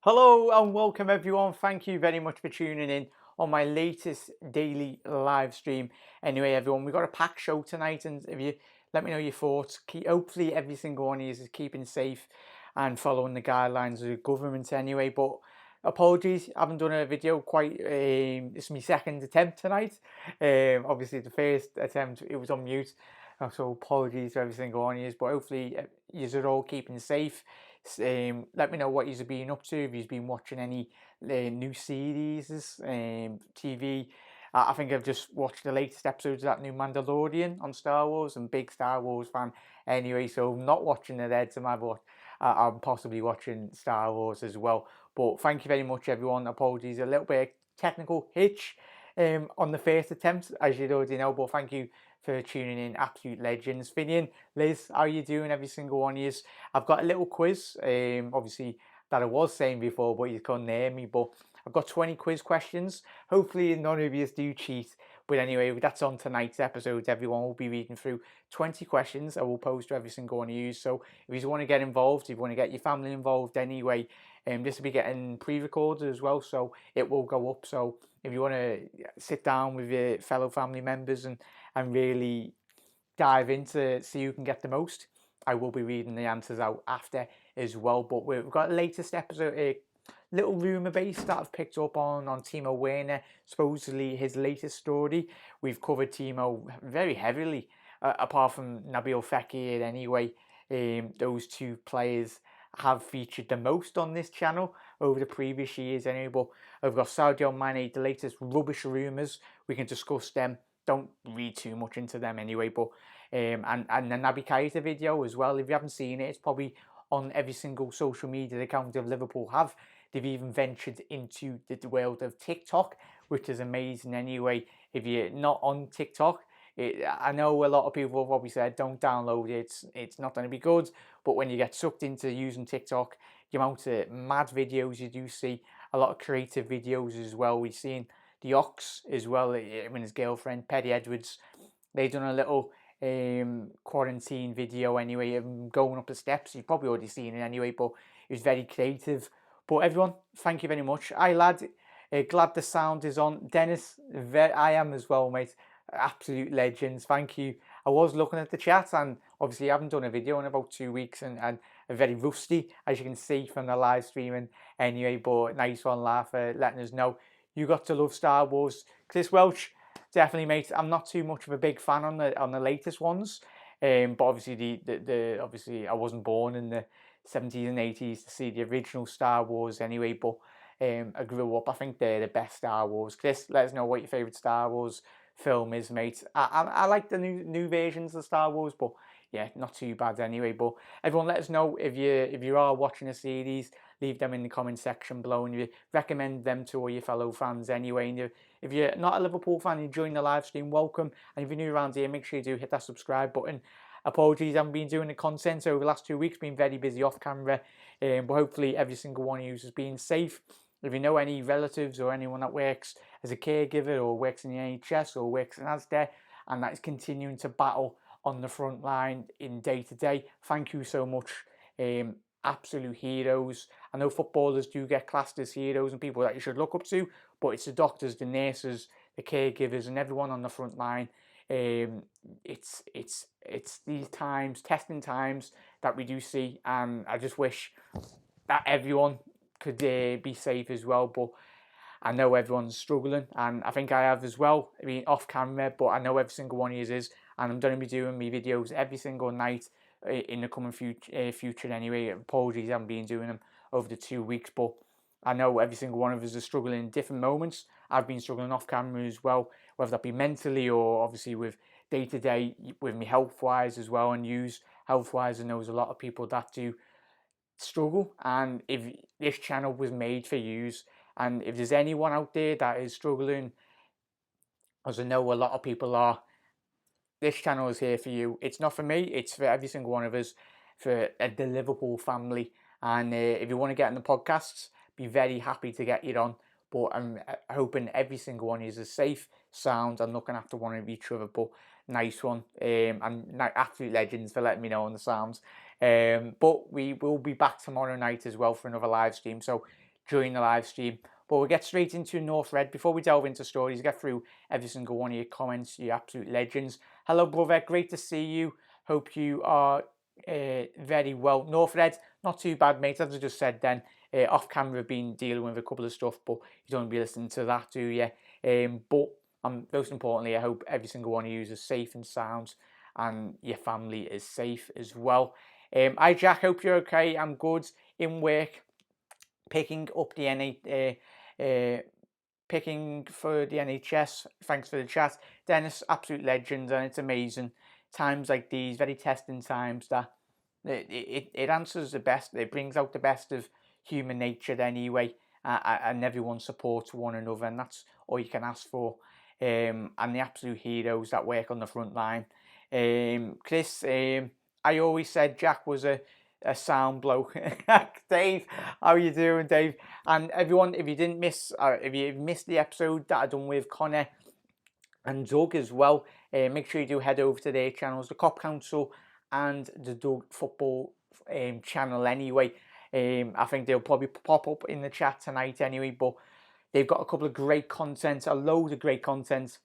Hello and welcome everyone. Thank you very much for tuning in on my latest daily live stream. Anyway, everyone, we've got a packed show tonight, and if you let me know your thoughts, hopefully every single one of you is keeping safe and following the guidelines of the government anyway. But apologies, I haven't done a video quite. It's my second attempt tonight. Obviously, the first attempt it was on mute. So apologies to every single one of you, but hopefully you are all keeping safe. Let me know what you've been up to, if you've been watching any new series, TV. I think I've just watched the latest episodes of that new Mandalorian on Star Wars. I'm a big Star Wars fan anyway, so I'm not watching the Red, I'm possibly watching Star Wars as well. But thank you very much, everyone. Apologies, a little bit of technical hitch on the first attempt, as you'd already know, but thank you for tuning in, absolute legends. Finian, Liz, how are you doing? Every single one of you. I've got a little quiz, obviously, that I was saying before, but you couldn't hear me. But I've got 20 quiz questions. Hopefully, none of you do cheat. But anyway, that's on tonight's episode. Everyone will be reading through 20 questions I will pose to every single one of you. So if you want to get involved, if you want to get your family involved anyway, this will be getting pre-recorded as well, so it will go up. So if you want to sit down with your fellow family members and really dive into see who can get the most, I will be reading the answers out after as well. But we've got a latest episode, a little rumour base that I've picked up on Timo Werner, supposedly his latest story. We've covered Timo very heavily, apart from Nabil Fekir anyway. Those two players have featured the most on this channel over the previous years anyway. But I've got Sadio Mane, the latest rubbish rumours. We can discuss them. Don't read too much into them anyway. But and the Naby Keita video as well. If you haven't seen it, it's probably on every single social media account of Liverpool have. They've even ventured into the world of TikTok, which is amazing anyway. If you're not on TikTok, I know a lot of people have probably said don't download it, it's not going to be good, but when you get sucked into using TikTok, the amount of mad videos you do see, a lot of creative videos as well. We've seen the Ox as well, him and his girlfriend Petty Edwards, they've done a little quarantine video anyway of him going up the steps. You've probably already seen it anyway, but it was very creative. But everyone, thank you very much. Hi lad, glad the sound is on. Dennis, I am as well, mate. Absolute legends. Thank you. I was looking at the chat, and obviously I haven't done a video in about 2 weeks, and very rusty, as you can see from the live streaming anyway. But nice one, laugh for letting us know you got to love Star Wars. Chris Welch, definitely, mate. I'm not too much of a big fan on the latest ones, but obviously obviously I wasn't born in the 70s and 80s to see the original Star Wars anyway. But I grew up. I think they're the best Star Wars. Chris, let us know what your favourite Star Wars film is, mate. I like the new versions of Star Wars, but yeah, not too bad anyway. But everyone, let us know if you are watching a series. Leave them in the comment section below, and you recommend them to all your fellow fans anyway. And if you're not a Liverpool fan, you join the live stream, welcome. And if you're new around here, make sure you do hit that subscribe button. Apologies, I haven't been doing the content over the last 2 weeks, been very busy off camera, but hopefully every single one of you has been safe. If you know any relatives or anyone that works as a caregiver or works in the NHS or works in ASDA and that is continuing to battle on the front line in day to day, thank you so much. Absolute heroes. I know footballers do get classed as heroes and people that you should look up to, but it's the doctors, the nurses, the caregivers, and everyone on the front line. It's these times, testing times, that we do see, and I just wish that everyone could be safe as well. But I know everyone's struggling, and I think I have as well. I mean, off camera, but I know every single one of you is, and I'm going to be doing my videos every single night in the coming future anyway. Apologies, I haven't been doing them over the 2 weeks, but I know every single one of us is struggling in different moments. I've been struggling off camera as well, whether that be mentally or obviously with day to day, with me health wise as well, and use health wise. I know there's a lot of people that do struggle, and if this channel was made for use, and if there's anyone out there that is struggling, as I know a lot of people are, this channel is here for you. It's not for me, it's for every single one of us, for the Liverpool family. And if you want to get on the podcasts, be very happy to get you on. But I'm hoping every single one is safe, sound, and looking after one of each other. But nice one. And absolute legends for letting me know on the sounds. But we will be back tomorrow night as well for another live stream. So during the live stream. But we'll get straight into North Red. Before we delve into stories, get through every single one of your comments, you absolute legends. Hello, brother. Great to see you. Hope you are very well. North Red, not too bad, mate. As I just said then, off camera, I've been dealing with a couple of stuff, but you don't be listening to that, do you? But most importantly, I hope every single one of you is safe and sound, and your family is safe as well. Hi, Jack. Hope you're okay. I'm good. In work, picking up the picking for the NHS. Thanks for the chat, Dennis. Absolute legend, and it's amazing times like these, very testing times, that it answers the best. It brings out the best of human nature anyway, and everyone supports one another, and that's all you can ask for. And the absolute heroes that work on the front line. Chris, I always said Jack was a sound bloke. Dave, how are you doing, Dave? And everyone, if you didn't miss, if you missed the episode that I done with Connor and Doug as well, make sure you do head over to their channels, the Cop Council and the Doug Football channel anyway. I think they'll probably pop up in the chat tonight anyway, but they've got a couple of great content, a load of great content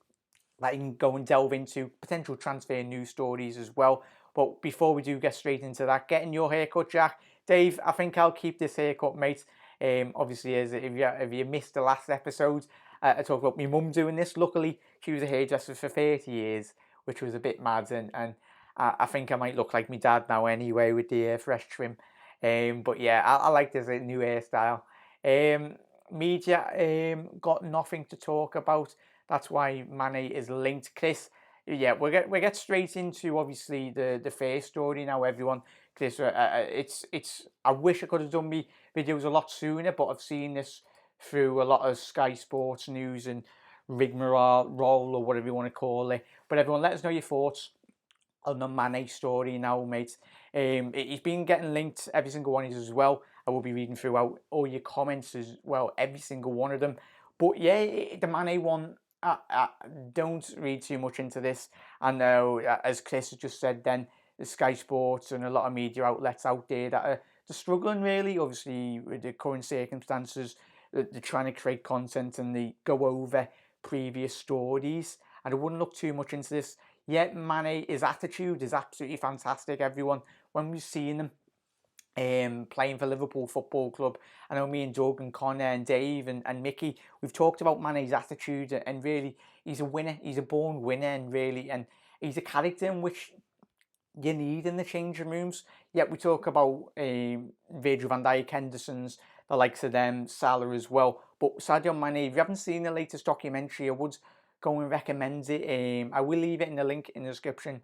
that you can go and delve into, potential transfer news stories as well. But before we do get straight into that, getting your haircut, Jack. Dave, I think I'll keep this haircut, mate. Obviously, as if you missed the last episode, I talked about my mum doing this. Luckily, she was a hairdresser for 30 years, which was a bit mad, and I think I might look like my dad now anyway with the fresh trim. But yeah, I like this new hairstyle. Media got nothing to talk about. That's why Mane is linked. Chris, yeah, we'll get straight into obviously the first story now, everyone. Chris, it's I wish I could have done my videos a lot sooner, but I've seen this through a lot of Sky Sports news and rigmarole or whatever you want to call it. But everyone, let us know your thoughts on the Mane story now, mate. He's been getting linked, every single one of these as well. I will be reading throughout all your comments as well, every single one of them. But yeah, the Mane one, don't read too much into this. I know, as Chris has just said then, the Sky Sports and a lot of media outlets out there that are struggling really, obviously, with the current circumstances. They're trying to create content and they go over previous stories. And I wouldn't look too much into this. Yet Mane, his attitude is absolutely fantastic, everyone. When we've seen him playing for Liverpool Football Club, I know me and Doug and Connor and Dave and Mickey, we've talked about Mane's attitude, and really, he's a winner. He's a born winner, and really, and he's a character in which you need in the changing rooms. Yet we talk about Virgil van Dijk, Henderson's, the likes of them, Salah as well. But Sadio Mane, if you haven't seen the latest documentary, I would go and recommend it. I will leave it in the link in the description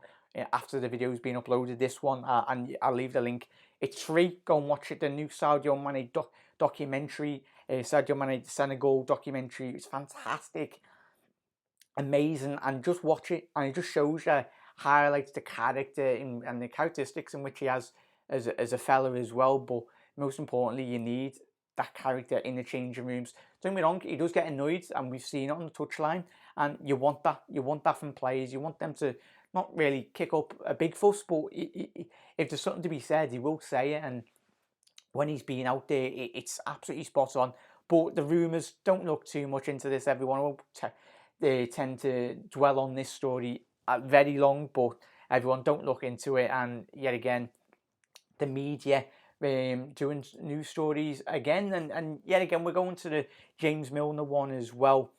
after the video has been uploaded, this one, and I'll leave the link. It's free. Go and watch it. The new Sadio Mane documentary, Sadio Mane Senegal documentary. It's fantastic, amazing, and just watch it, and it just shows you, highlights the character and the characteristics in which he has as a fella as well. But most importantly, you need that character in the changing rooms. Don't get me wrong, he does get annoyed, and we've seen it on the touchline, and you want that. You want that from players. You want them to not really kick up a big fuss, but if there's something to be said, he will say it. And when he's been out there, it's absolutely spot on. But the rumours, don't look too much into this, everyone. They tend to dwell on this story very long, but everyone, don't look into it. And yet again, the media doing news stories again, and yet again, we're going to the James Milner one as well.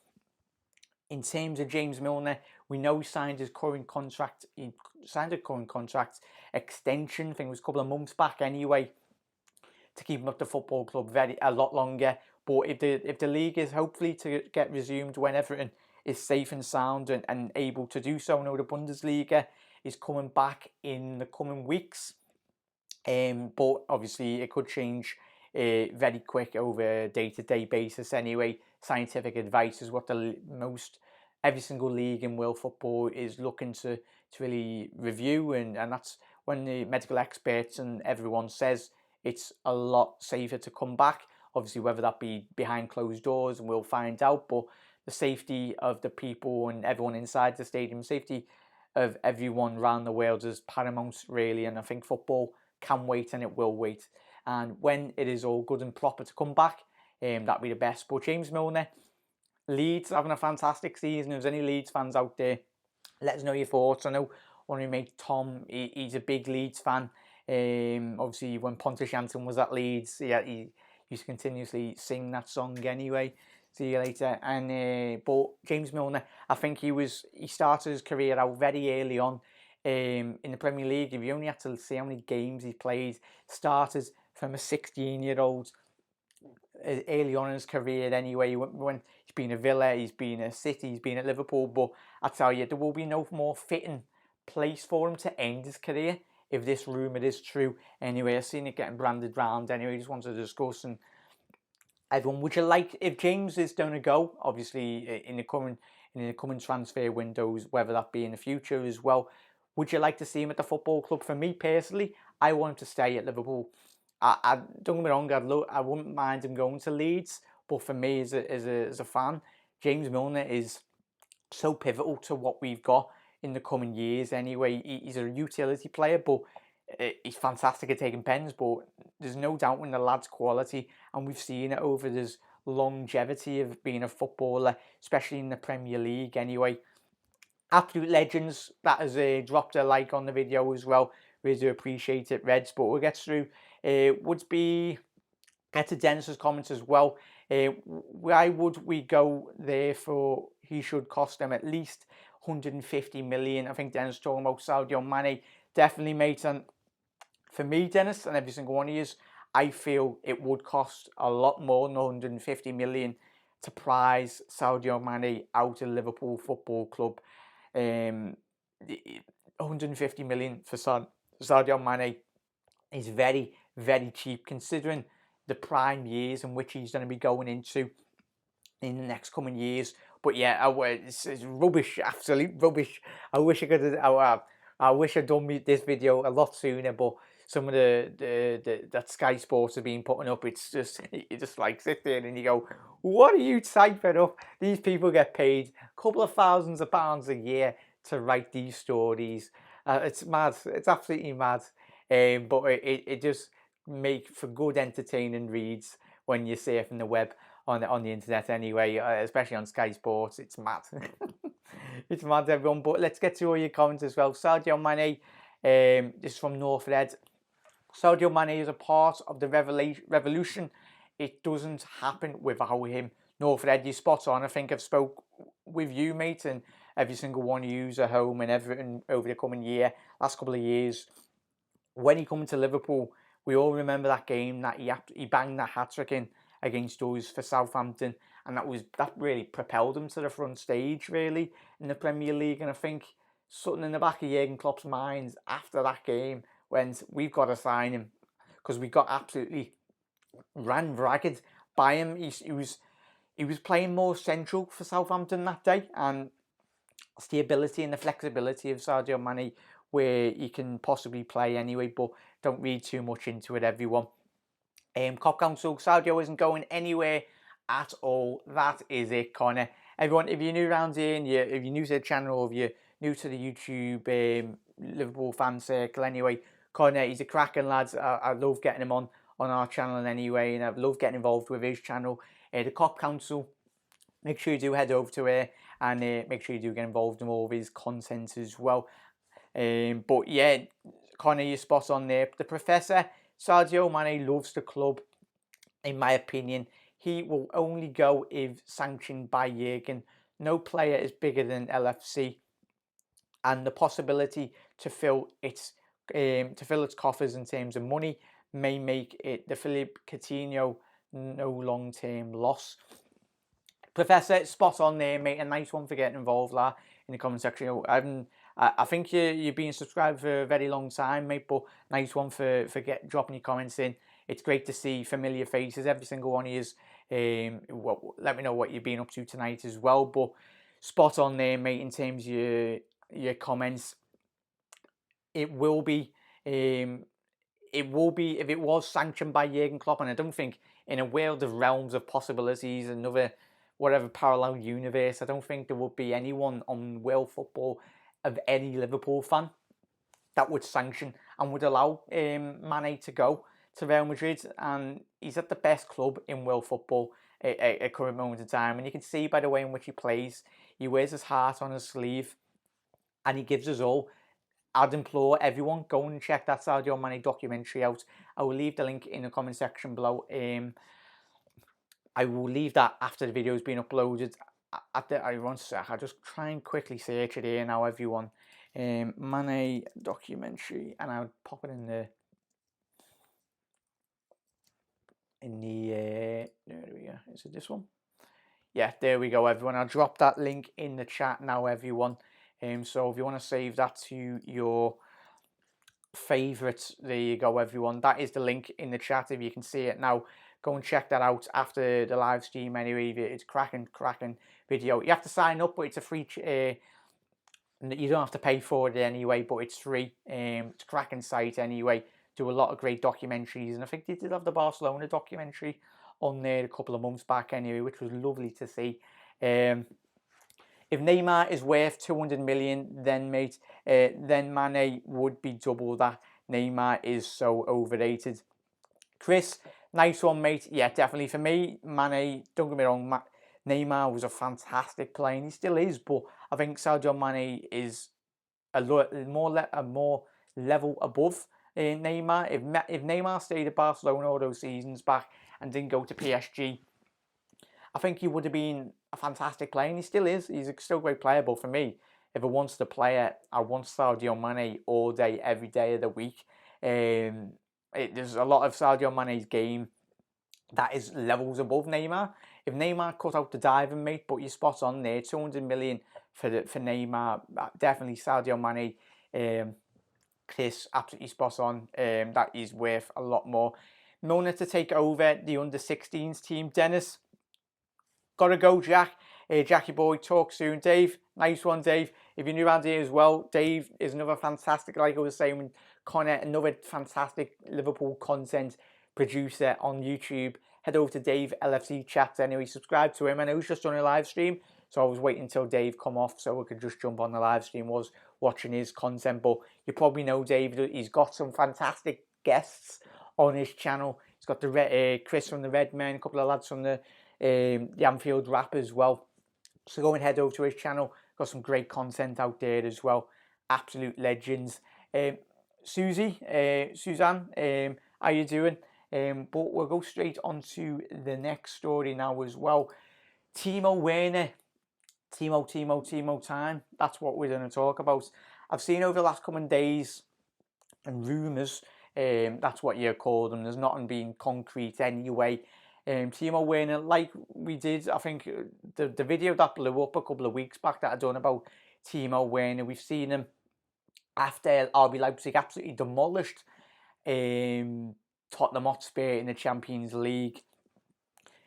In terms of James Milner, we know he signed his current contract. He signed a current contract extension. I think it was a couple of months back anyway, to keep him at the football club a lot longer. But if the league is hopefully to get resumed when everything is safe and sound and able to do so, I know the Bundesliga is coming back in the coming weeks. But obviously it could change very quick over a day-to-day basis anyway. Scientific advice is what every single league in world football is looking to really review, and that's when the medical experts and everyone says it's a lot safer to come back. Obviously, whether that be behind closed doors, and we'll find out, but the safety of the people and everyone inside the stadium, safety of everyone around the world is paramount, really. And I think football can wait, and it will wait. And when it is all good and proper to come back, that'd be the best. But James Milner, Leeds having a fantastic season. If there's any Leeds fans out there, let us know your thoughts. I know one of your mate Tom, he's a big Leeds fan. Obviously, when Pontus Jansson was at Leeds, he used to continuously sing that song anyway. See you later. And but James Milner, I think he started his career out very early on in the Premier League. If you only had to see how many games he played, started from a 16-year-old early on in his career anyway. When he's been at Villa, he's been at City, he's been at Liverpool, but I tell you, there will be no more fitting place for him to end his career if this rumour is true. Anyway, I've seen it getting branded round anyway, just wanted to discuss. And everyone, would you like, if James is going to go, obviously in the coming transfer windows, whether that be in the future as well, would you like to see him at the football club? For me personally, I want him to stay at Liverpool. I don't get me wrong, I wouldn't mind him going to Leeds, but for me as a fan, James Milner is so pivotal to what we've got in the coming years anyway. He's a utility player, but he's fantastic at taking pens, but there's no doubt in the lad's quality, and we've seen it over his longevity of being a footballer, especially in the Premier League anyway. Absolute legends that has dropped a like on the video as well. Really do appreciate it, Reds. But we'll get through. Would be get to Dennis's comments as well. Why would we go there for? He should cost them at least 150 million. I think Dennis talking about Sadio Mane. Definitely, mate. And for me, Dennis, and every single one of you, I feel it would cost a lot more than 150 million to prize Sadio Mane out of Liverpool Football Club. 150 million for Sadio Mane is very, very cheap considering the prime years in which he's going to be going into in the next coming years. But yeah, it's rubbish, absolute rubbish. I wish I could. I wish I'd done this video a lot sooner. But some of the that Sky Sports have been putting up, it's just you just like sit there and you go, what are you typing up? These people get paid a couple of thousands of pounds a year to write these stories. It's mad. It's absolutely mad. But it just make for good entertaining reads when you surfing the web on the internet anyway, especially on Sky Sports. It's mad. It's mad, everyone. But let's get to all your comments as well. Sadio Mane, this is from North Red. Sadio Mane is a part of the revolution. It doesn't happen without him. North Red, you spot on. I think I've spoke with you, mate, and every single one of you at home and everything over the coming year, last couple of years. When he come to Liverpool, we all remember that game that he banged that hat-trick in against us for Southampton, and that really propelled him to the front stage, really, in the Premier League. And I think something in the back of Jurgen Klopp's mind after that game when we've got to sign him because we got absolutely ran ragged by him. He was playing more central for Southampton that day, and it's the ability and the flexibility of Sadio Mane where he can possibly play anyway, but don't read too much into it, everyone. Cop Council, Sadio isn't going anywhere at all. That is it, Connor. Everyone, if you're new around here and if you're new to the channel, or if you're new to the YouTube Liverpool fan circle anyway, Connor, he's a cracking lad. I love getting him on our channel anyway, and I love getting involved with his channel. The Cop Council, make sure you do head over to her and make sure you do get involved in all of his content as well. But yeah, Connor, you're spot on there. The Professor, Sadio Mane loves the club, in my opinion. He will only go if sanctioned by Jurgen. No player is bigger than LFC, and the possibility to fill its coffers in terms of money may make it the Philippe Coutinho no long-term loss. Professor, spot on there, mate. A nice one for getting involved in the comment section. I think you've been subscribed for a very long time, mate, but nice one for dropping your comments in. It's great to see familiar faces, every single one of you. Let me know what you've been up to tonight as well. But spot on there, mate, in terms of your comments. It will be if it was sanctioned by Jurgen Klopp, and I don't think in a world of realms of possibilities, another whatever parallel universe, I don't think there would be anyone on world football of any Liverpool fan that would sanction and would allow Mane to go to Real Madrid, and he's at the best club in world football at current moment in time. And you can see by the way in which he plays, he wears his heart on his sleeve, and he gives us all. I'd implore everyone, go and check that Sadio Mane documentary out. I will leave the link in the comment section below. I will leave that after the video has been uploaded. One sec, I'll just try and quickly search it here now, everyone. Mane documentary, and I'll pop it in the there we go. Is it this one? Yeah, there we go, everyone. I'll drop that link in the chat now, everyone. So if you want to save that to your favourites, there you go, everyone. That is the link in the chat. If you can see it now, go and check that out after the live stream. Anyway, it's cracking video. You have to sign up, but it's a free. You don't have to pay for it anyway, but it's free. It's a cracking site anyway. Do a lot of great documentaries, and I think they did have the Barcelona documentary on there a couple of months back anyway, which was lovely to see. If Neymar is worth 200 million, then mate, then Mane would be double that. Neymar is so overrated. Chris, nice one, mate. Yeah, definitely for me, Mane. Don't get me wrong, Neymar was a fantastic player, and he still is. But I think Sadio Mane is a more level above Neymar. If Neymar stayed at Barcelona all those seasons back and didn't go to PSG, I think he would have been a fantastic player, and he still is. He's still a great player, but for me, if I want the player, I want Sadio Mane all day, every day of the week. There's a lot of Sadio Mane's game that is levels above Neymar. If Neymar cut out the diving, mate, but you're spot on there. 200 million for Neymar, definitely Sadio Mane. Chris, absolutely spot on. That is worth a lot more. Milner to take over the under-16s team. Dennis, gotta go, Jack. Jackie boy, talk soon. Dave, nice one, Dave. If you're new around here as well, Dave is another fantastic, like I was saying with Connor, another fantastic Liverpool content producer on YouTube. Head over to Dave LFC Chats anyway, subscribe to him. I know he's just on a live stream, so I was waiting until Dave come off so I could just jump on the live stream, was watching his content. But you probably know Dave, he's got some fantastic guests on his channel. He's got the Chris from the Red Men, a couple of lads from the Anfield Rap as well. So go and head over to his channel. Got some great content out there as well. Absolute legends. Suzanne, how you doing? But we'll go straight on to the next story now as well. Timo Werner. Timo time. That's what we're going to talk about. I've seen over the last couple of days and rumours, that's what you call them. There's nothing being concrete anyway. Timo Werner, like we did, I think the video that blew up a couple of weeks back that I done about Timo Werner, we've seen him after RB Leipzig absolutely demolished Tottenham Hotspur in the Champions League.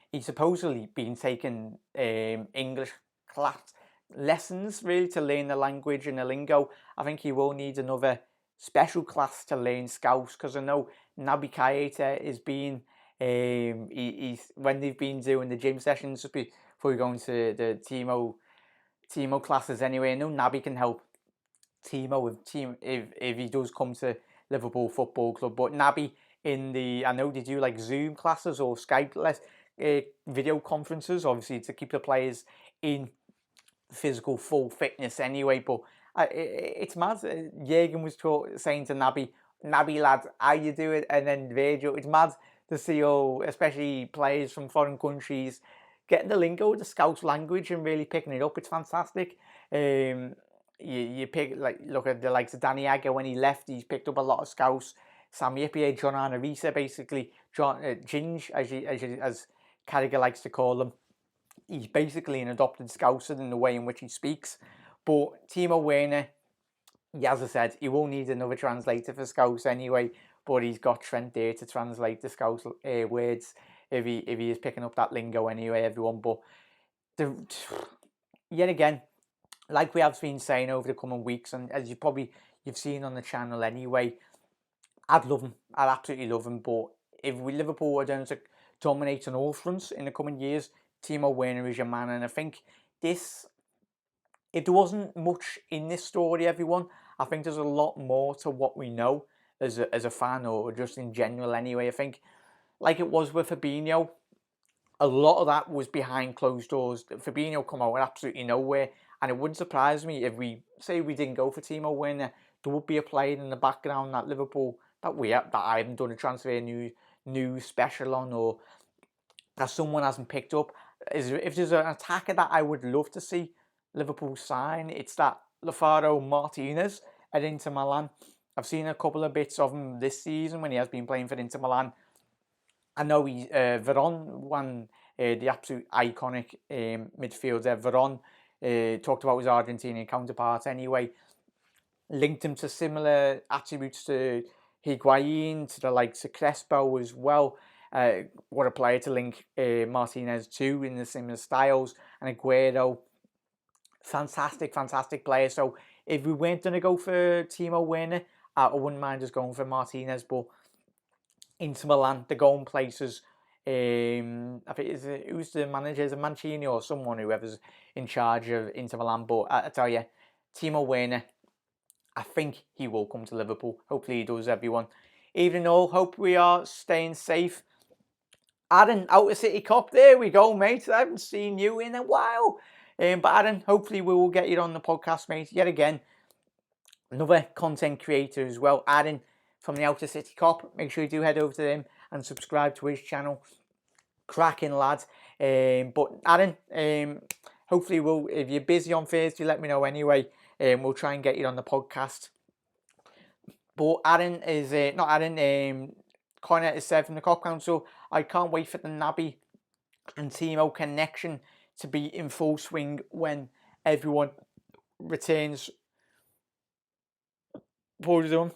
He's supposedly been taking English class lessons really to learn the language and the lingo. I think he will need another special class to learn Scouse, because I know Naby Keita is being he's when they've been doing the gym sessions before going to the Timo classes anyway. I know Naby can help Timo with if he does come to Liverpool Football Club. But Naby I know they do like Zoom classes or Skype video conferences, obviously to keep the players in physical full fitness anyway. But it's mad. Jürgen was saying to Naby lad, how you do it? And then Virgil, it's mad to see all, especially players from foreign countries, getting the lingo, the Scouse language, and really picking it up. It's fantastic. You pick, like, look at the likes of Danny Agger. When he left, he's picked up a lot of Scouse. Sam Yippier, John Arisa, basically Ginge, as Carragher likes to call him. He's basically an adopted Scouser in the way in which he speaks. But Timo Werner, as I said, he will need another translator for Scouse anyway. But he's got Trent there to translate the Scouse words if he is picking up that lingo anyway, everyone. But yet again, like we have been saying over the coming weeks, and as you've seen on the channel anyway, I'd love him. I'd absolutely love him. But if Liverpool are going to dominate on all fronts in the coming years, Timo Werner is your man. And I think if there wasn't much in this story, everyone, I think there's a lot more to what we know. as a fan or just in general anyway. I think, like it was with Fabinho, a lot of that was behind closed doors. Fabinho come out absolutely nowhere, and it wouldn't surprise me if we didn't go for Timo Werner. There would be a player in the background at Liverpool that I haven't done a transfer news special on, or that someone hasn't picked up. If there's an attacker that I would love to see Liverpool sign, it's that Lautaro Martinez at Inter Milan. I've seen a couple of bits of him this season when he has been playing for Inter Milan. I know he's Veron, the absolute iconic midfielder. Veron talked about his Argentinian counterpart anyway. Linked him to similar attributes to Higuain, to the likes of Crespo as well. What a player to link Martinez to in the similar styles. And Aguero, fantastic player. So if we weren't going to go for Timo Werner, I wouldn't mind us going for Martinez, but Inter Milan, the going places. I think who's the manager? Is it Mancini or someone, whoever's in charge of Inter Milan? But I tell you, Timo Werner, I think he will come to Liverpool. Hopefully he does, everyone. Even though, hope we are staying safe. Aaron, Outer City Cup, there we go, mate. I haven't seen you in a while. But Aaron, hopefully we will get you on the podcast, mate. Yet again, another content creator as well, Aaron, from the Outer City Cop. Make sure you do head over to him and subscribe to his channel. Cracking lad. But Aaron, hopefully if you're busy on Thursday, let me know anyway. We'll try and get you on the podcast. But Aaron is not Aaron. Connor is said from the Cop Council. I can't wait for the Naby and Timo connection to be in full swing when everyone returns. What are you doing?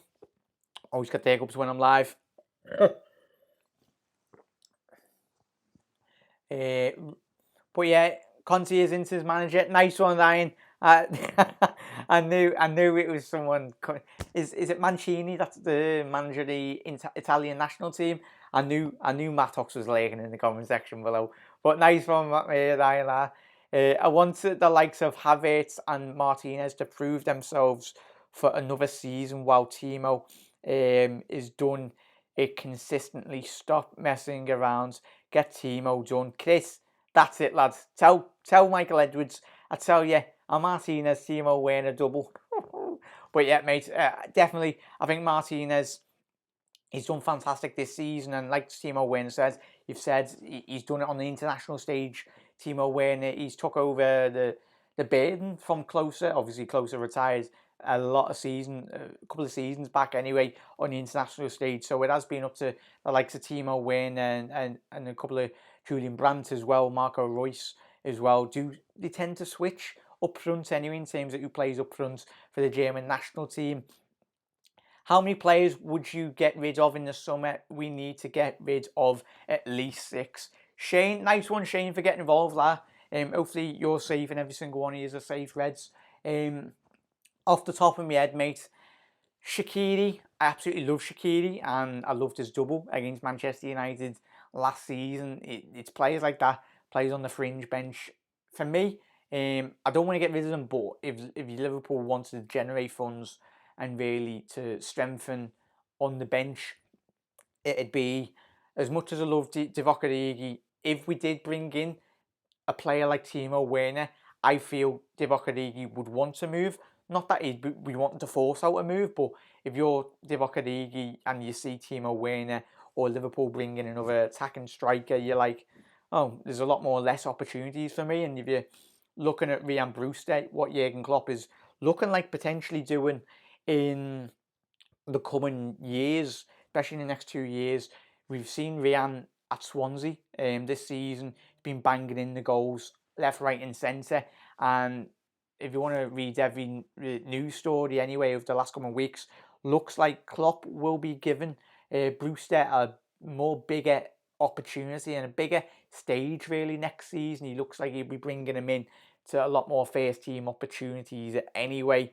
Always got the hiccups when I'm live. But yeah, Conte is Inter's manager. Nice one, Ryan. I knew it was someone. Is it Mancini? That's the manager of the Italian national team. I knew Mattox was lurking in the comment section below. But nice one, Ryan. I wanted the likes of Havertz and Martinez to prove themselves for another season while Timo is done. It consistently stop messing around. Get Timo done. Chris, that's it, lads. Tell Michael Edwards. I tell you, a Martinez, Timo Werner double. But yeah, mate, definitely. I think Martinez, he's done fantastic this season, and like Timo Werner says, you've said he's done it on the international stage. Timo Werner, he's took over the burden from Klose. Obviously, Klose retired a couple of seasons back anyway on the international stage. So it has been up to the likes of Timo Werner and a couple of Julian Brandt as well, Marco Reus as well. They tend to switch up front anyway in terms of who plays up front for the German national team. How many players would you get rid of in the summer? We need to get rid of at least 6. Shane, nice one, Shane, for getting involved there. Hopefully you're safe and every single one of you are safe, Reds. Off the top of my head, mate, Shaqiri, I absolutely love Shaqiri, and I loved his double against Manchester United last season. It's players like that, players on the fringe bench. For me, I don't want to get rid of them, but if Liverpool wants to generate funds and really to strengthen on the bench, it'd be, as much as I love Divock Origi, if we did bring in a player like Timo Werner, I feel Divock Origi would want to move. Not that he'd be wanting to force out a move, but if you're Divock Origi and you see Timo Werner or Liverpool bring in another attacking striker, you're like, oh, there's a lot more less opportunities for me. And if you're looking at Ryan Brewster, what Jurgen Klopp is looking like potentially doing in the coming years, especially in the next 2 years, we've seen Ryan at Swansea this season. He's been banging in the goals left, right and centre. And if you want to read every news story anyway of the last couple of weeks, looks like Klopp will be giving Brewster a more bigger opportunity and a bigger stage really next season. He looks like he'll be bringing him in to a lot more first team opportunities anyway.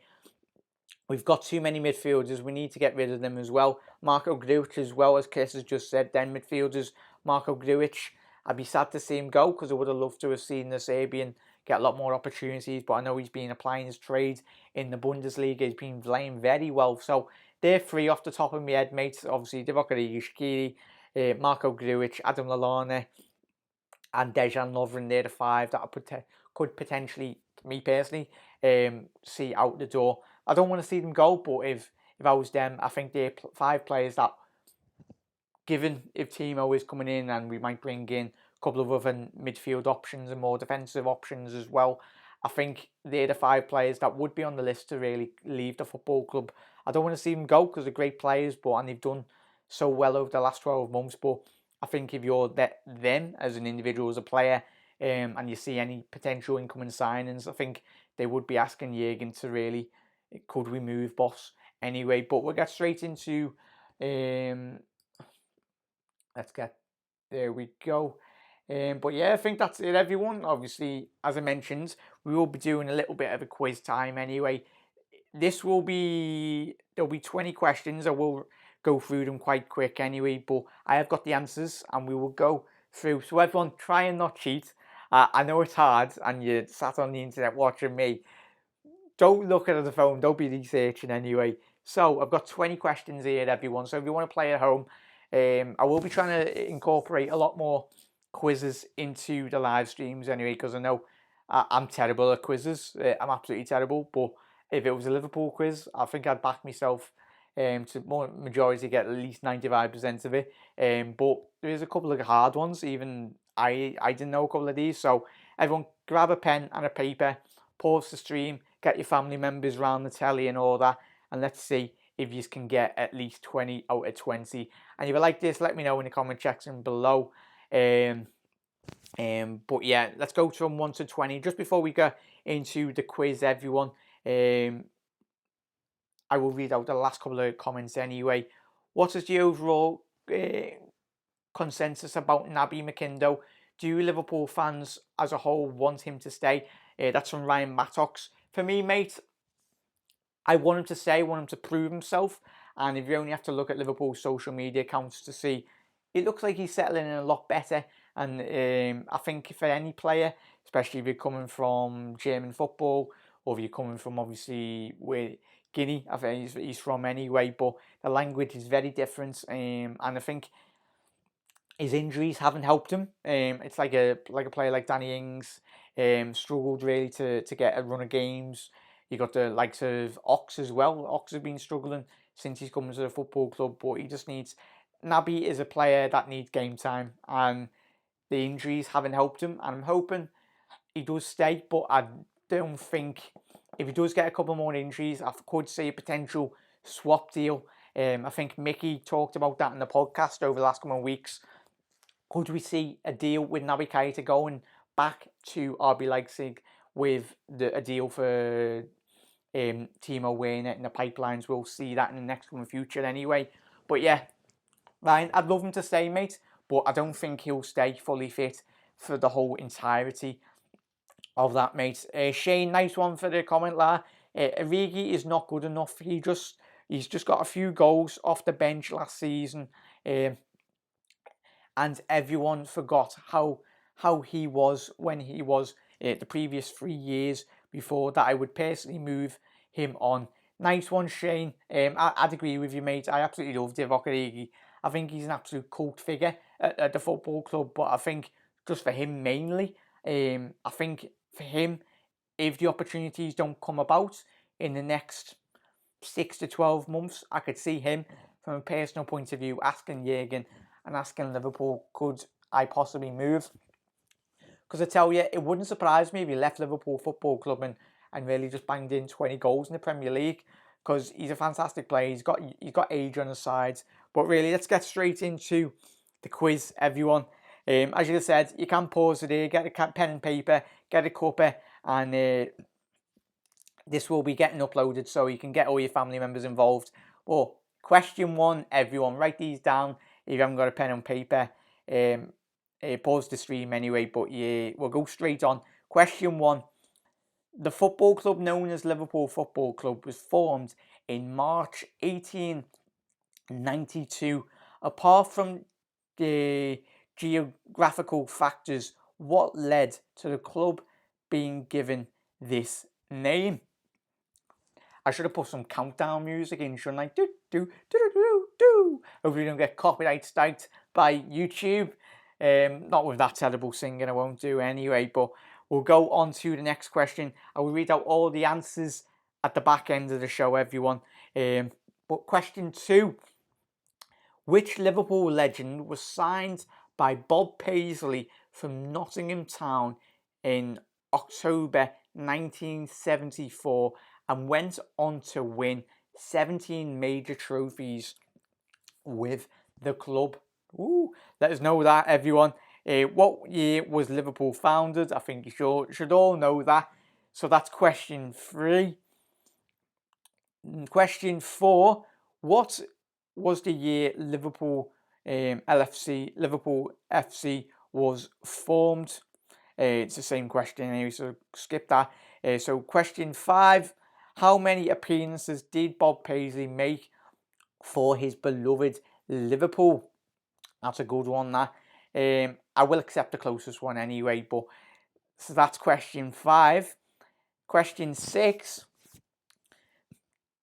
We've got too many midfielders. We need to get rid of them as well. Marco Grujic as well, as Chris has just said. Then midfielders, Marco Grujic. I'd be sad to see him go because I would have loved to have seen the Serbian get a lot more opportunities. But I know he's been applying his trade in the Bundesliga. He's been playing very well. So they're three off the top of my head, mate. Obviously, Divock Origi, Marco Grujic, Adam Lallana, and Dejan Lovren. They're the five that I could potentially, me personally, see out the door. I don't want to see them go, but if I was them, I think they're five players that, given if Timo is coming in and we might bring in a couple of other midfield options and more defensive options as well, I think they're the five players that would be on the list to really leave the football club. I don't want to see them go because they're great players, and they've done so well over the last 12 months. But I think if you're them as an individual, as a player, and you see any potential incoming signings, I think they would be asking Jurgen to really, could we move, boss? Anyway, but we'll get straight into, there we go. But yeah, I think that's it, everyone. Obviously, as I mentioned, we will be doing a little bit of a quiz time anyway. There'll be 20 questions. I will go through them quite quick anyway, but I have got the answers and we will go through. So everyone, try and not cheat. I know it's hard and you sat on the internet watching me. Don't look at the phone, don't be researching anyway. So I've got 20 questions here, everyone. So if you want to play at home, I will be trying to incorporate a lot more quizzes into the live streams anyway, because I know I'm terrible at quizzes. I'm absolutely terrible. But if it was a Liverpool quiz, I think I'd back myself to more majority get at least 95% of it. But there's a couple of hard ones. Even I didn't know a couple of these. So everyone, grab a pen and a paper, pause the stream, get your family members around the telly and all that, and let's see if you can get at least 20 out of 20. And if you like this, let me know in the comment section below. But yeah, let's go from 1 to 20. Just before we go into the quiz, everyone, I will read out the last couple of comments anyway. What is the overall consensus about Naby McIndoe? Do you Liverpool fans as a whole want him to stay? That's from Ryan Mattox. For me, mate, I want him to stay, I want him to prove himself. And if you only have to look at Liverpool's social media accounts to see, it looks like he's settling in a lot better. And I think for any player, especially if you're coming from German football, or if you're coming from obviously where Guinea, I think he's from anyway, but the language is very different. And I think his injuries haven't helped him. It's like a player like Danny Ings struggled really to get a run of games. You got the likes of Ox as well. Ox has been struggling since he's come to the football club, but he just needs. Naby is a player that needs game time, and the injuries haven't helped him. And I'm hoping he does stay, but I don't think if he does get a couple more injuries, I could see a potential swap deal. I think Mickey talked about that in the podcast over the last couple of weeks. Could we see a deal with Naby Keita going back to RB Leipzig with a deal for Timo Werner in the pipelines? We'll see that in the next coming future anyway. But yeah, Ryan, I'd love him to stay, mate, but I don't think he'll stay fully fit for the whole entirety of that, mate. Shane, nice one for the comment there. Origi is not good enough. He's just got a few goals off the bench last season. And everyone forgot how he was when he was the previous 3 years before that. I would personally move him on. Nice one, Shane. I'd agree with you, mate. I absolutely love Divock Origi. I think he's an absolute cult figure at the football club, but I think just for him mainly, I think for him, if the opportunities don't come about in the next 6 to 12 months, I could see him, from a personal point of view, asking Jurgen and asking Liverpool, could I possibly move? Because I tell you, it wouldn't surprise me if he left Liverpool Football Club and really just banged in 20 goals in the Premier League, because he's a fantastic player. He's got age on his side. But really, let's get straight into the quiz, everyone. As you said, you can pause it here, get a pen and paper, get a cuppa, and this will be getting uploaded so you can get all your family members involved. Well, question 1, everyone, write these down if you haven't got a pen and paper. Pause the stream anyway, but yeah, we'll go straight on. Question 1. The football club known as Liverpool Football Club was formed in March 1892. Apart from the geographical factors, what led to the club being given this name? I should have put some countdown music in, shouldn't I? Hopefully, we don't get copyright striked by YouTube. Not with that terrible singing, I won't do anyway. But we'll go on to the next question. I will read out all the answers at the back end of the show, everyone. But question 2. Which Liverpool legend was signed by Bob Paisley from Nottingham Town in October 1974 and went on to win 17 major trophies with the club? Ooh, let us know that, everyone. What year was Liverpool founded? I think you should all know that. So that's question 3. Question 4. What was the year Liverpool Liverpool FC was formed? It's the same question anyway, so skip that. So question 5. How many appearances did Bob Paisley make for his beloved Liverpool? That's a good one, that. I will accept the closest one anyway, but so that's question 5. Question 6.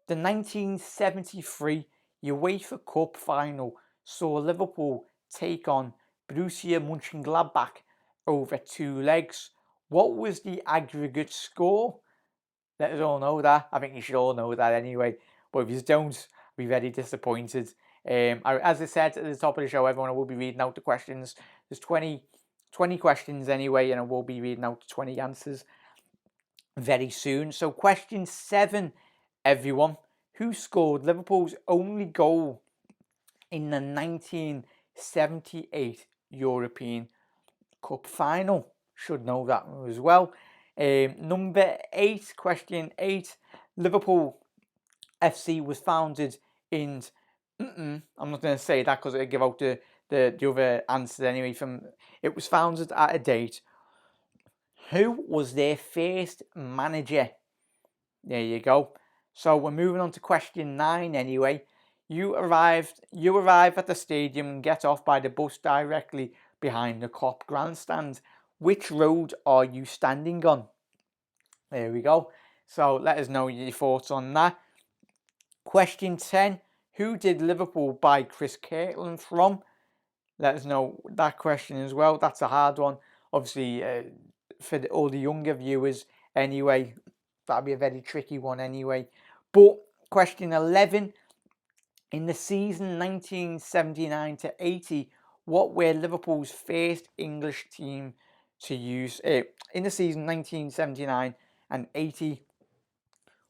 The 1973 UEFA Cup final saw Liverpool take on Borussia Mönchengladbach over 2 legs. What was the aggregate score? Let us all know that. I think you should all know that anyway. But if you don't, I'll be very disappointed. As I said at the top of the show, everyone, I will be reading out the questions. There's 20 questions anyway, and I will be reading out 20 answers very soon. So question 7, everyone. Who scored Liverpool's only goal in the 1978 European Cup final? Should know that as well. Number 8, question 8. Liverpool FC was founded in... I'm not going to say that because I give out the other answers anyway. It was founded at a date. Who was their first manager? There you go. So we're moving on to question 9 anyway. You arrive at the stadium and get off by the bus directly behind the Kop grandstand. Which road are you standing on? There we go. So let us know your thoughts on that. Question 10. Who did Liverpool buy Chris Kirkland from? Let us know that question as well. That's a hard one. Obviously, for all the younger viewers anyway, that'd be a very tricky one anyway. But question 11. In the season 1979 to 80, what were Liverpool's first English team to use? In the season 1979 and 80,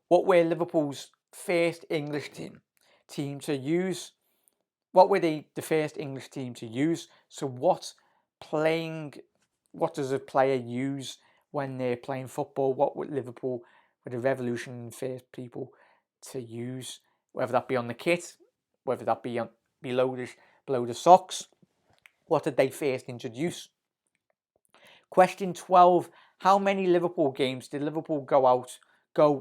what were Liverpool's first English team to use? What were the first English team to use? So what does a player use when they're playing football? What would Liverpool, were the Revolution first people to use? Whether that be on the kit, whether that be on below the socks. What did they first introduce? Question 12. How many Liverpool games did Liverpool go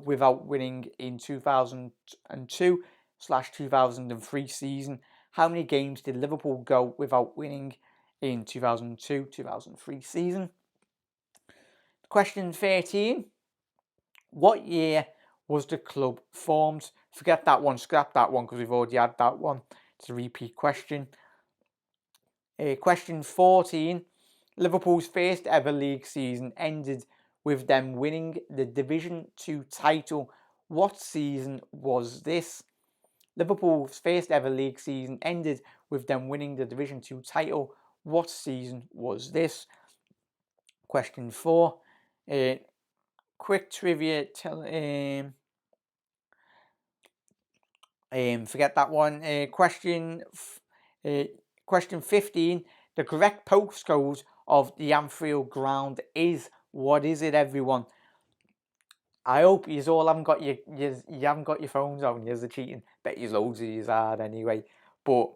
without winning in 2002/2003 season? How many games did Liverpool go without winning in 2002/2003 season? Question 13. What year was the club formed? Forget that one, scrap that one because we've already had that one. It's a repeat question. Question 14. Liverpool's first ever league season ended with them winning the Division 2 title. What season was this? Liverpool's first ever league season ended with them winning the Division 2 title. What season was this? Question 4. Quick trivia. Forget that one. Question 15. The correct postcode of the Anfield ground is... What is it, everyone? I hope you all haven't got you haven't got your phones out and you're cheating. Bet you loads of yous are anyway. But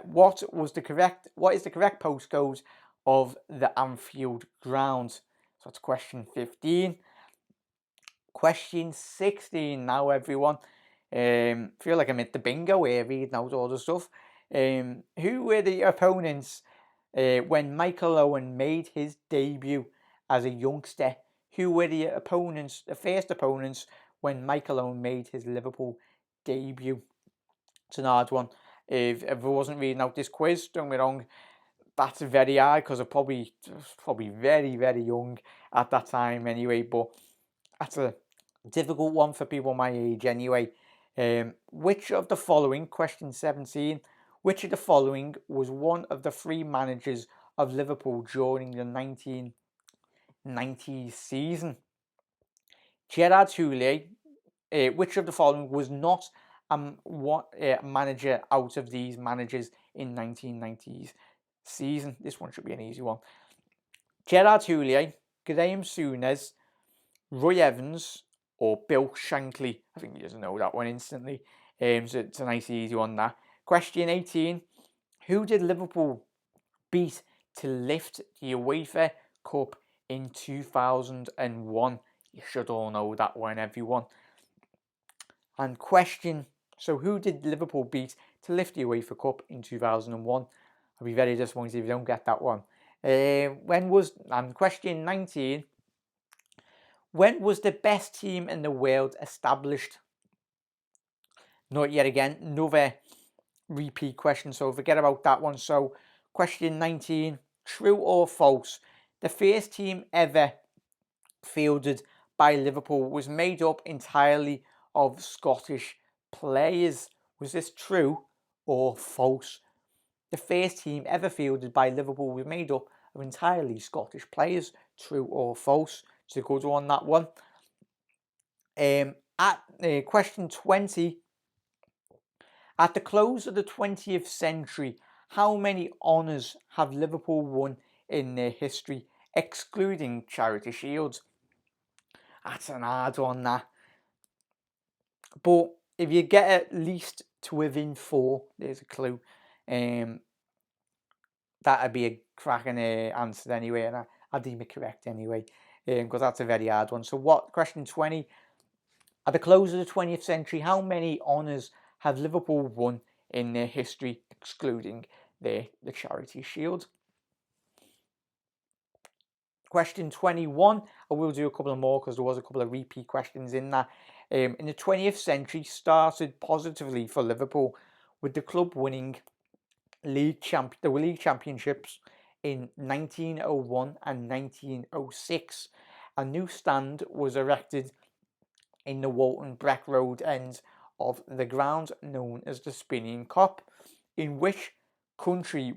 what is the correct postcode of the Anfield ground? So that's question 15. Question 16 now, everyone. Feel like I'm at the bingo here, reading out all the stuff. Who were the opponents when Michael Owen made his debut as a youngster? Who were the first opponents when Michael Owen made his Liverpool debut? It's an hard one. If I wasn't reading out this quiz, don't get me wrong, that's very hard because I'm probably very, very young at that time anyway. But that's a difficult one for people my age anyway. Which of the following, question 17, which of the following was one of the three managers of Liverpool during the 1990s season? Gerard Houllier. Which of the following was not what manager out of these managers in 1990s season? This one should be an easy one. Gerard Houllier, Graham Souness, Roy Evans, or Bill Shankly. I think you just know that one instantly. So it's a nice easy one that. Question 18. Who did Liverpool beat to lift the UEFA Cup in 2001? You should all know that one, everyone. And question, so who did Liverpool beat to lift the UEFA Cup in 2001? I'll be very disappointed if you don't get that one. Question 19, when was the best team in the world established? Not yet again, another repeat question, so forget about that one. So question 19, true or false? The first team ever fielded by Liverpool was made up entirely of Scottish players. Was this true or false? The first team ever fielded by Liverpool was made up of entirely Scottish players. True or false? So good on that one. Question 20. At the close of the 20th century, how many honours have Liverpool won in their history, excluding Charity Shields? That's an hard one, that. But if you get at least to within 4, there's a clue. That'd be a cracking answer anyway, and I deem it correct anyway, because that's a very hard one. So what, question 20, at the close of the 20th century, how many honours have Liverpool won in their history, excluding the Charity Shield? Question 21, I will do a couple of more because there was a couple of repeat questions in that. In the 20th century started positively for Liverpool, with the club winning the league championships in 1901 and 1906. A new stand was erected in the Walton Breck Road end of the ground known as the Spinning Cop. In which country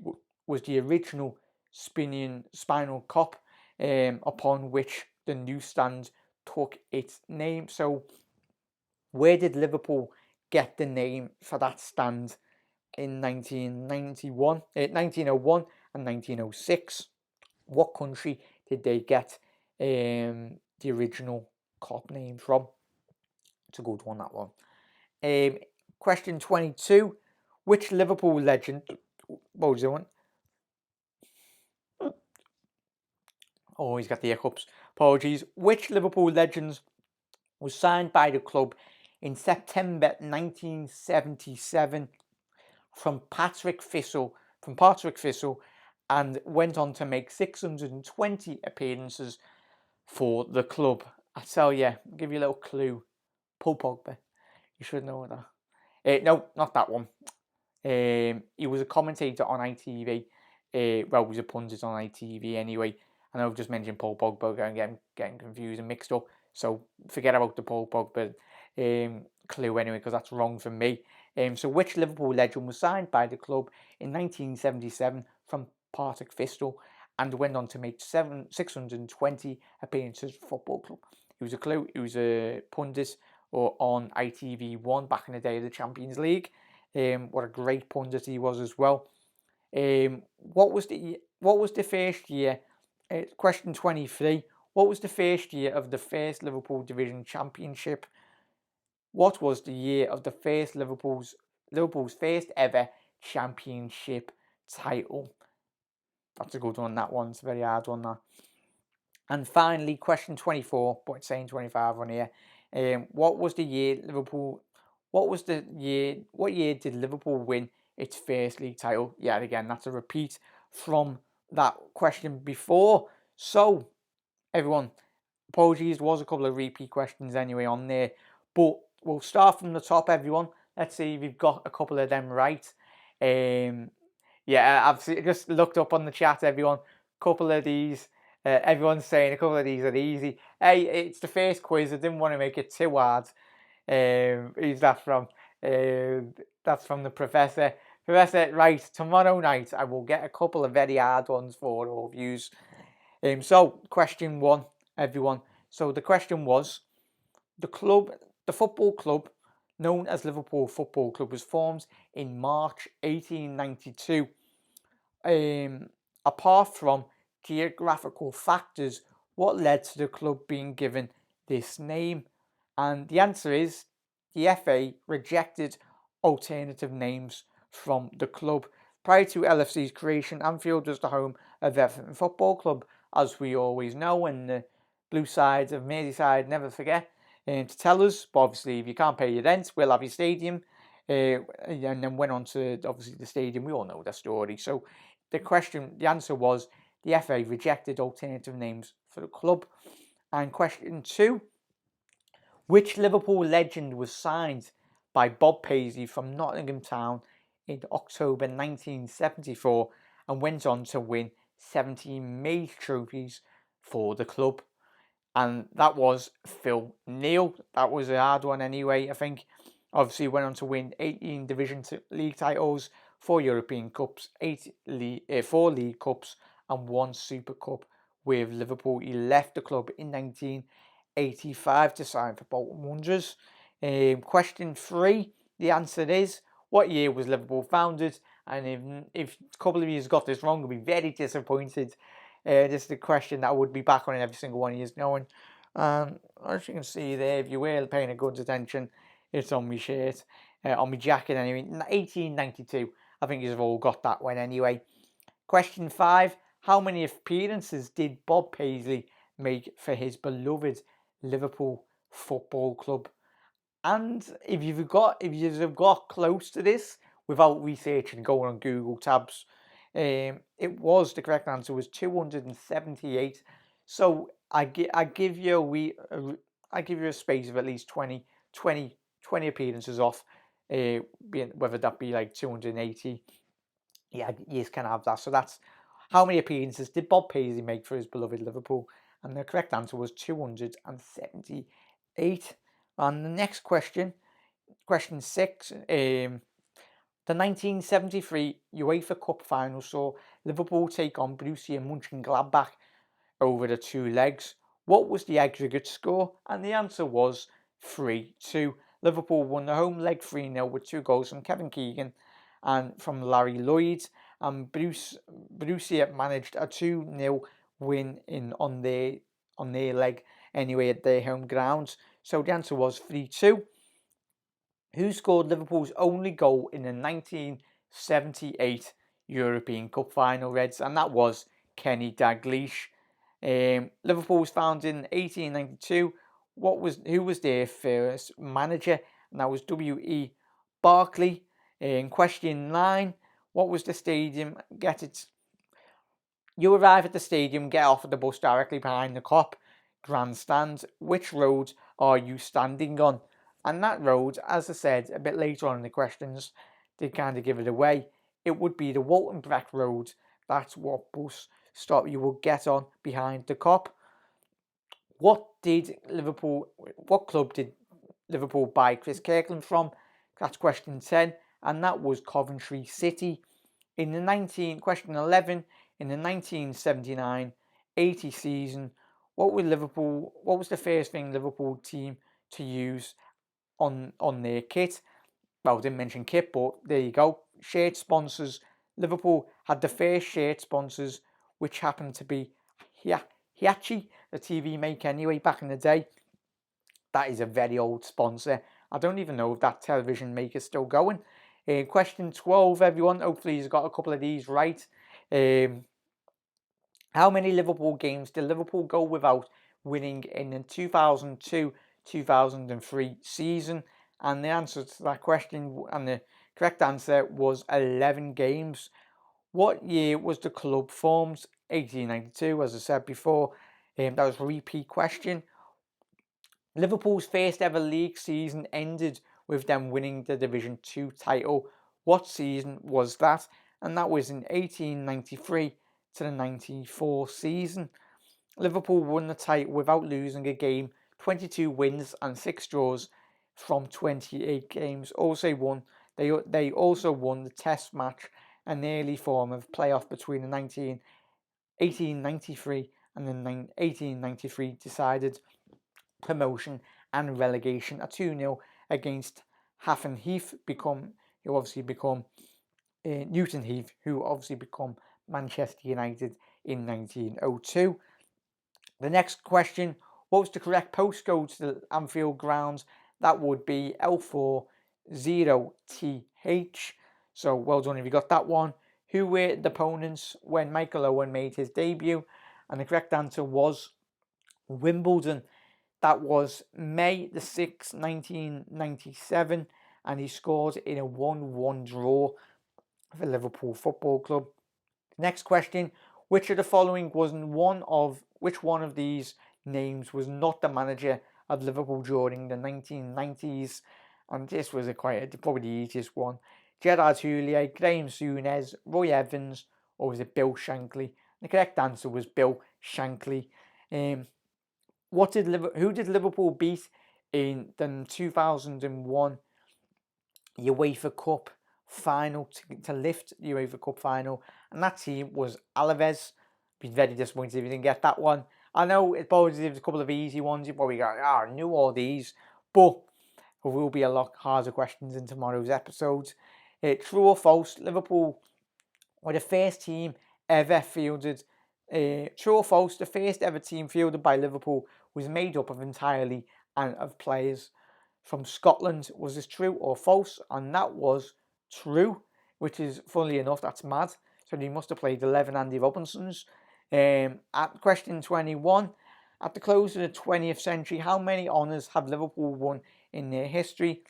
was the original Spinal Cop, upon which the new stand took its name? So where did Liverpool get the name for that stand in 1901 and 1906? What country did they get the original Cop name from? It's a good one, that one. Question 22, which Liverpool legend, what was the one? Oh, he's got the hiccups. Apologies. Which Liverpool legends was signed by the club in September 1977 from Patrick Thistle, and went on to make 620 appearances for the club? I tell you, I'll give you a little clue. Paul Pogba. You should know that. No, not that one. He was a commentator on ITV. Well, he was a pundit on ITV anyway. And I've just mentioned Paul Pogba, getting confused and mixed up. So forget about the Paul Pogba clue anyway, because that's wrong for me. So which Liverpool legend was signed by the club in 1977 from Partick Thistle and went on to make 620 appearances for football club? He was a clue. He was a pundit on ITV1 back in the day of the Champions League. What a great pundit he was as well. What was the first year? Question 23. What was the first year of the first Liverpool Division Championship? What was the year of the first Liverpool's first ever championship title? That's a good one, that one. It's a very hard one, that. And finally, question 24, but it's saying 25 on here. What year did Liverpool win its first league title? Yeah, again, that's a repeat from that question before. So, everyone, apologies, there was a couple of repeat questions anyway on there, but we'll start from the top, everyone. Let's see if you've got a couple of them right. Yeah, I've just looked up on the chat, everyone. Couple of these, everyone's saying a couple of these are easy. Hey, it's the first quiz. I didn't want to make it too hard. Who's that from? That's from the professor. Professor, right, tomorrow night I will get a couple of very hard ones for all of yous. So, question one, everyone. So the question was, the football club known as Liverpool Football Club was formed in March 1892. Apart from geographical factors, what led to the club being given this name? And the answer is the FA rejected alternative names from the club. Prior to LFC's creation, Anfield was the home of Everton Football Club, as we always know, and the blue side of Merseyside never forget to tell us. But obviously, if you can't pay your rent, we'll have your stadium. And then went on to obviously the stadium. We all know the story. So the answer was the FA rejected alternative names for the club. And question two, which Liverpool legend was signed by Bob Paisley from Nottingham Town in October 1974 and went on to win 17 major trophies for the club? And that was Phil Neal. That was a hard one anyway, I think. Obviously went on to win 18 Division League titles, 4 European Cups, 4 League Cups and 1 Super Cup with Liverpool. He left the club in 1985 to sign for Bolton Wanderers. Question 3, the answer is, what year was Liverpool founded? And if a couple of you got this wrong, you'll be very disappointed. This is the question that I would be back on every single one of you knowing. As you can see there, if you were paying a good attention, it's on my shirt, on my jacket anyway. 1892, I think you've all got that one anyway. Question 5, how many appearances did Bob Paisley make for his beloved Liverpool Football Club? And if you've got close to this without researching, going on Google tabs, the correct answer was 278. So I give you a space of at least 20 appearances off, whether that be like 280. Yeah, you can have that. So that's how many appearances did Bob Paisley make for his beloved Liverpool? And the correct answer was 278. And the next question, question 6, the 1973 UEFA Cup final saw Liverpool take on Borussia Mönchengladbach over the 2 legs. What was the aggregate score? And the answer was 3-2. Liverpool won the home leg 3-0 with 2 goals from Kevin Keegan and from Larry Lloyd. And Borussia managed a 2-0 win on their leg anyway at their home grounds. So the answer was 3-2. Who scored Liverpool's only goal in the 1978 European Cup final, Reds? And that was Kenny Dalglish. Liverpool was founded in 1892. Who was their first manager? And that was W.E. Barkley. Question 9, what was the stadium? Get it. You arrive at the stadium, get off at the bus directly behind the Kop grandstand. Which road are you standing on? And that road, as I said a bit later on in the questions, they kind of give it away. It would be the Walton Breck Road. That's what bus stop you will get on behind the Kop. What club did Liverpool buy Chris Kirkland from? That's question 10, and that was Coventry City. Question 11, in the 1979-80 season, what was the first thing Liverpool team to use on their kit? Well, I didn't mention kit, but there you go. Shirt sponsors. Liverpool had the first shirt sponsors, which happened to be Hitachi, the TV maker anyway, back in the day. That is a very old sponsor. I don't even know if that television maker is still going. Question 12, everyone. Hopefully you've got a couple of these right. How many Liverpool games did Liverpool go without winning in the 2002-2003 season? And the answer to that question, and the correct answer, was 11 games. What year was the club formed? 1892, as I said before. That was a repeat question. Liverpool's first ever league season ended with them winning the Division 2 title. What season was that? And that was in 1893 to the 94 season. Liverpool won the title without losing a game, 22 wins and 6 draws from 28 games. They also won the Test match, an early form of playoff between the 1893 and the 1893 decided promotion and relegation. A 2-0 against Haffen Heath who obviously become Newton Heath, who obviously become Manchester United in 1902. The next question, what was the correct postcode to the Anfield grounds? That would be L40TH. So well done if you got that one. Who were the opponents when Michael Owen made his debut? And the correct answer was Wimbledon. That was May the 6th, 1997, and he scored in a 1-1 draw for Liverpool Football Club. Next question, which of the following which one of these names was not the manager of Liverpool during the 1990s? And this was probably the easiest one. Gerard Houllier, Graham Souness, Roy Evans, or was it Bill Shankly? The correct answer was Bill Shankly. Who did Liverpool beat in the 2001 UEFA Cup final to lift the UEFA Cup final? And that team was Alaves. Be very disappointed if you didn't get that one. I know it probably gives a couple of easy ones. You probably go, I knew all these, but there will be a lot harder questions in tomorrow's episode. True or false? Liverpool were the first team ever fielded. True or false? The first ever team fielded by Liverpool was made up of entirely and of players from Scotland. Was this true or false? And that was true, which is, funnily enough, that's mad. So he must have played 11 Andy Robinsons. At question 21, at the close of the 20th century, how many honours have Liverpool won in their history,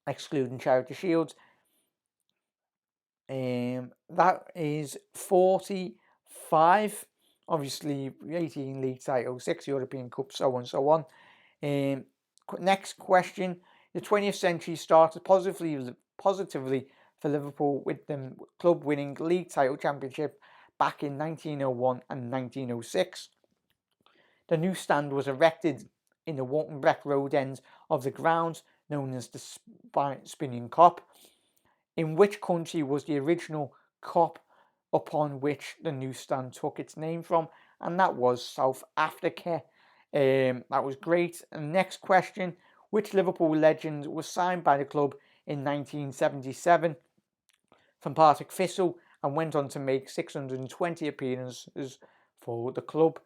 excluding Charity Shields? That is 45. Obviously, 18 league titles, 6 European Cups, so on and so on. Next question. The 20th century started positively for Liverpool, with the club winning league title championship back in 1901 and 1906. The new stand was erected in the Walton Breck Road end of the ground, known as the Spinning Cop. In which country was the original cop upon which the new stand took its name from? And that was South Africa. That was great. And next question, which Liverpool legend was signed by the club in 1977 from Partick Thistle and went on to make 620 appearances for the club?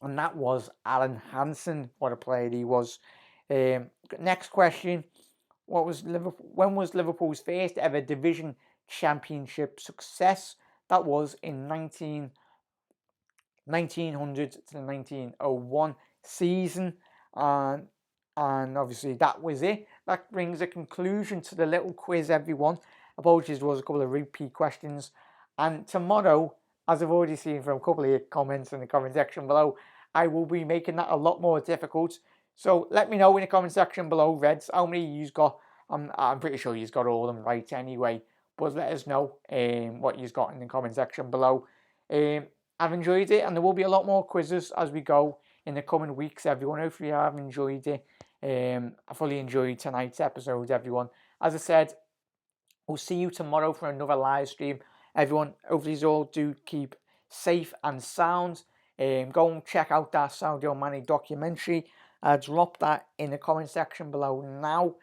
And that was Alan Hansen. What a player he was. Next question, when was Liverpool's first ever division championship success? That was in 1900 to the 1901 season, and obviously that was it. That brings a conclusion to the little quiz, everyone. Apologies, there was a couple of repeat questions, and tomorrow, as I've already seen from a couple of comments in the comment section below, I will be making that a lot more difficult. So let me know in the comment section below, Reds, how many you've got. I'm pretty sure you've got all of them right anyway, but let us know what you've got in the comment section below. I've enjoyed it, and there will be a lot more quizzes as we go in the coming weeks, everyone. Hopefully you have enjoyed it. I fully enjoyed tonight's episode, everyone. As I said, we'll see you tomorrow for another live stream. Everyone, hopefully you all do keep safe and sound. Go and check out that Sadio Mane documentary. Drop that in the comment section below now.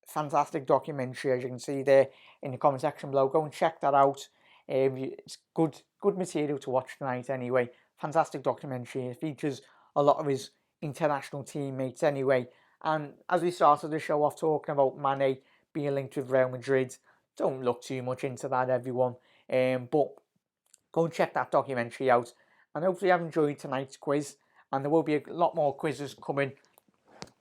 Fantastic documentary, as you can see there in the comment section below. Go and check that out. It's good material to watch tonight anyway. Fantastic documentary. It features a lot of his international teammates anyway. And as we started the show off talking about Mane being linked with Real Madrid, don't look too much into that, everyone. But go and check that documentary out. And hopefully you've enjoyed tonight's quiz. And there will be a lot more quizzes coming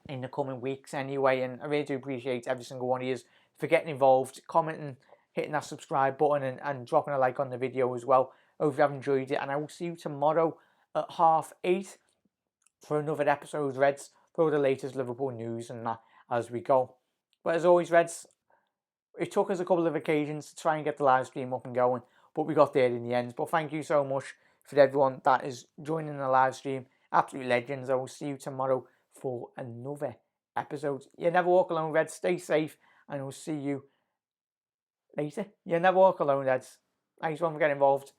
in the coming weeks anyway. And I really do appreciate every single one of you for getting involved, commenting, hitting that subscribe button, and dropping a like on the video as well. Hope you have enjoyed it. And I will see you tomorrow at 8:30 for another episode, Reds. for the latest Liverpool news and that as we go. But as always, Reds, it took us a couple of occasions to try and get the live stream up and going, but we got there in the end. But thank you so much for everyone that is joining the live stream. Absolute legends. I will see you tomorrow for another episode. You never walk alone, Reds. Stay safe, and we'll see you later. You never walk alone, Reds. Thanks for getting involved.